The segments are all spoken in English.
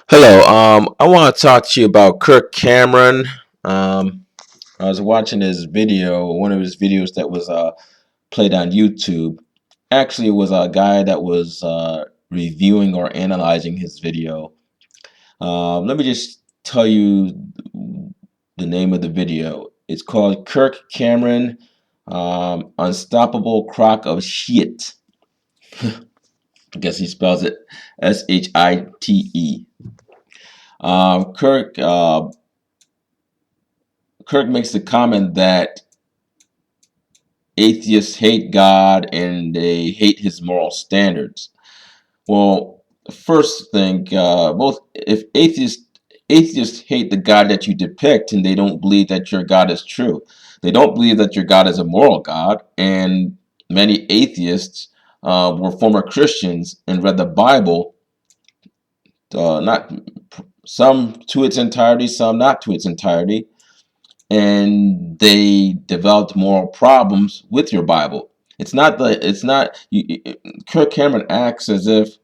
Hello. I want to talk to you about Kirk Cameron. I was watching his video, one of his videos that was played on YouTube. Actually, it was a guy that was reviewing or analyzing his video. Let me just tell you the name of the video. It's called Kirk Cameron, Unstoppable Crock of Shit. I guess he spells it Shite. Um, Kirk uh, Kirk makes the comment that atheists hate God and they hate his moral standards. Well, first thing, both if atheists hate the God that you depict, and they don't believe that your God is true. They don't believe that your God is a moral God, and many atheists were former Christians and read the Bible, not some to its entirety, some not to its entirety, and they developed moral problems with your Bible. It's not Kirk Cameron acts as if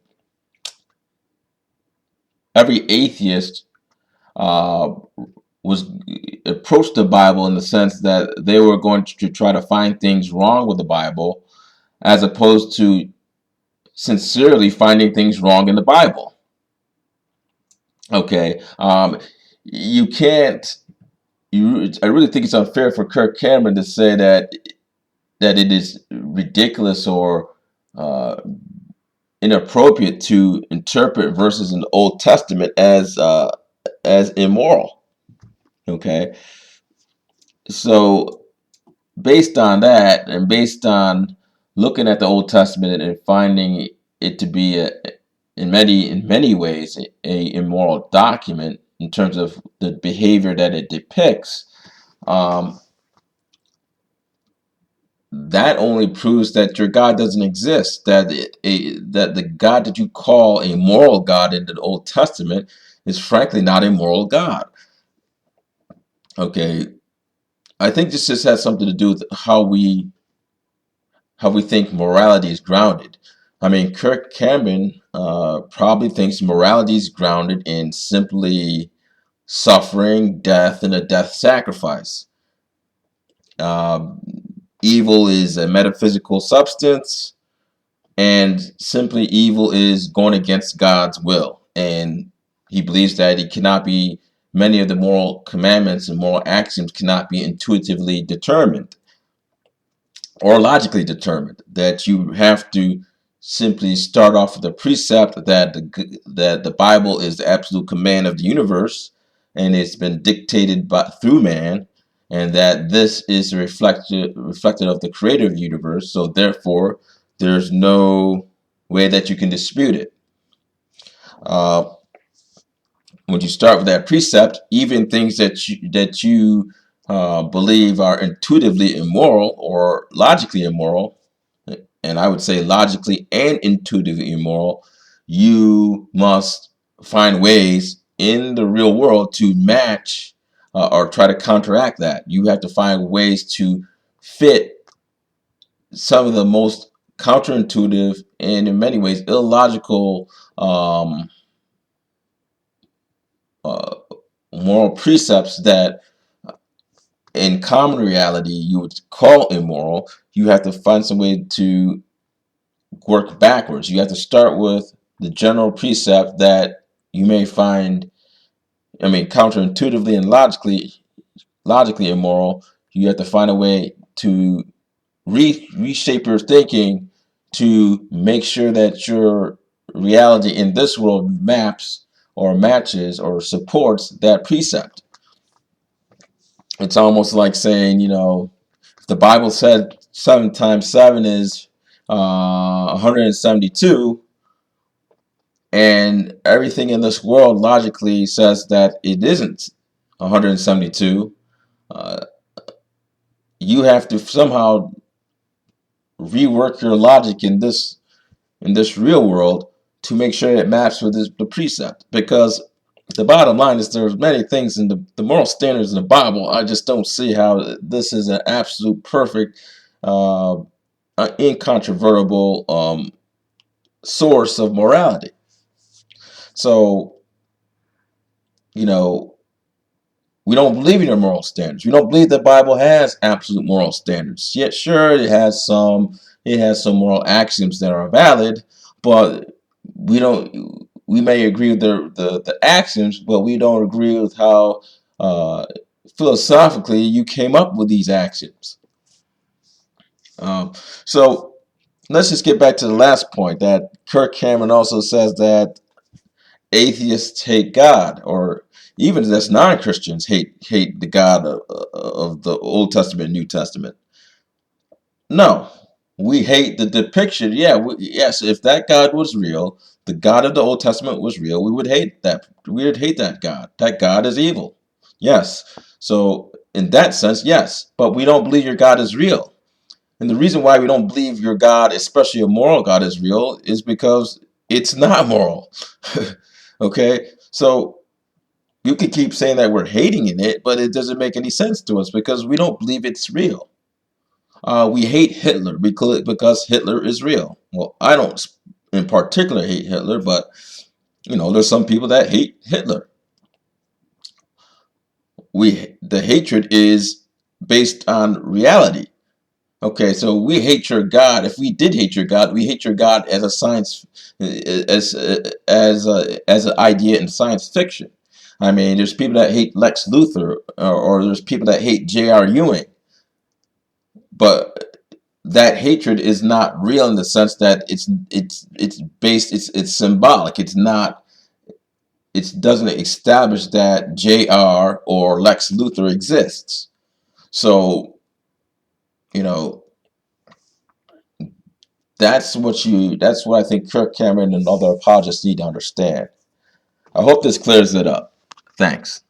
every atheist uh, was approached the Bible in the sense that they were going to try to find things wrong with the Bible, as opposed to sincerely finding things wrong in the Bible. Okay, you can't. I really think it's unfair for Kirk Cameron to say that it is ridiculous or uh, inappropriate to interpret verses in the Old Testament as immoral. Okay, so based on that, and based on looking at the Old Testament and finding it to be in many ways a immoral document in terms of the behavior that it depicts. Um, that only proves that your God doesn't exist. That the God that you call a moral God in the Old Testament is frankly not a moral God. Okay, I think this just has something to do with how we think morality is grounded. I mean, Kirk Cameron probably thinks morality is grounded in simply suffering, death, and a death sacrifice. Uh, Evil is a metaphysical substance, and simply evil is going against God's will. And he believes that it cannot be, many of the moral commandments and moral axioms cannot be intuitively determined or logically determined, that you have to simply start off with the precept that the Bible is the absolute command of the universe, and it's been dictated through man, and that this is reflected of the creator of the universe. So therefore, there's no way that you can dispute it. Uh, when you start with that precept, even things that you believe are intuitively immoral or logically immoral, and I would say logically and intuitively immoral, you must find ways in the real world to match or try to counteract that. You have to find ways to fit some of the most counterintuitive and in many ways illogical um, uh, moral precepts that in common reality you would call immoral. You have to find some way to work backwards. You have to start with the general precept that you may find, I mean, counterintuitively and logically immoral. You have to find a way to reshape your thinking to make sure that your reality in this world maps or matches or supports that precept. It's almost like saying, if the Bible said 7 times 7 is 172, and everything in this world logically says that it isn't 172, uh, you have to somehow rework your logic in this real world to make sure it maps with the precept. Because the bottom line is there's many things in the moral standards in the Bible. I just don't see how this is an absolute perfect, uh, incontrovertible source of morality. So you know, we don't believe in your moral standards. We don't believe the Bible has absolute moral standards. Yet, sure, it has some moral axioms that are valid, but we don't. We may agree with the axioms, but we don't agree with how philosophically you came up with these axioms. Um, so let's just get back to the last point that Kirk Cameron also says that atheists hate God, or even as non-Christians hate the God of the Old Testament and New Testament. No, we hate the depiction. Yeah, yes, if that God was real, the God of the Old Testament was real, we would hate that. We would hate that God. That God is evil. Yes. So in that sense, yes, but we don't believe your God is real. And the reason why we don't believe your God, especially a moral God, is real is because it's not moral. Okay? So you can keep saying that we're hating in it, but it doesn't make any sense to us because we don't believe it's real. We hate Hitler because Hitler is real. Well, I don't in particular hate Hitler, but there's some people that hate Hitler. The hatred is based on reality. Okay, so we hate your God. If we did hate your God, we hate your God as a science, as an idea in science fiction. I mean, there's people that hate Lex Luthor, or there's people that hate J.R. Ewing, but that hatred is not real in the sense that it's symbolic. It's not. It doesn't establish that J.R. or Lex Luthor exists. So you know that's what I think Kirk Cameron and other apologists need to understand. I hope this clears it up. Thanks.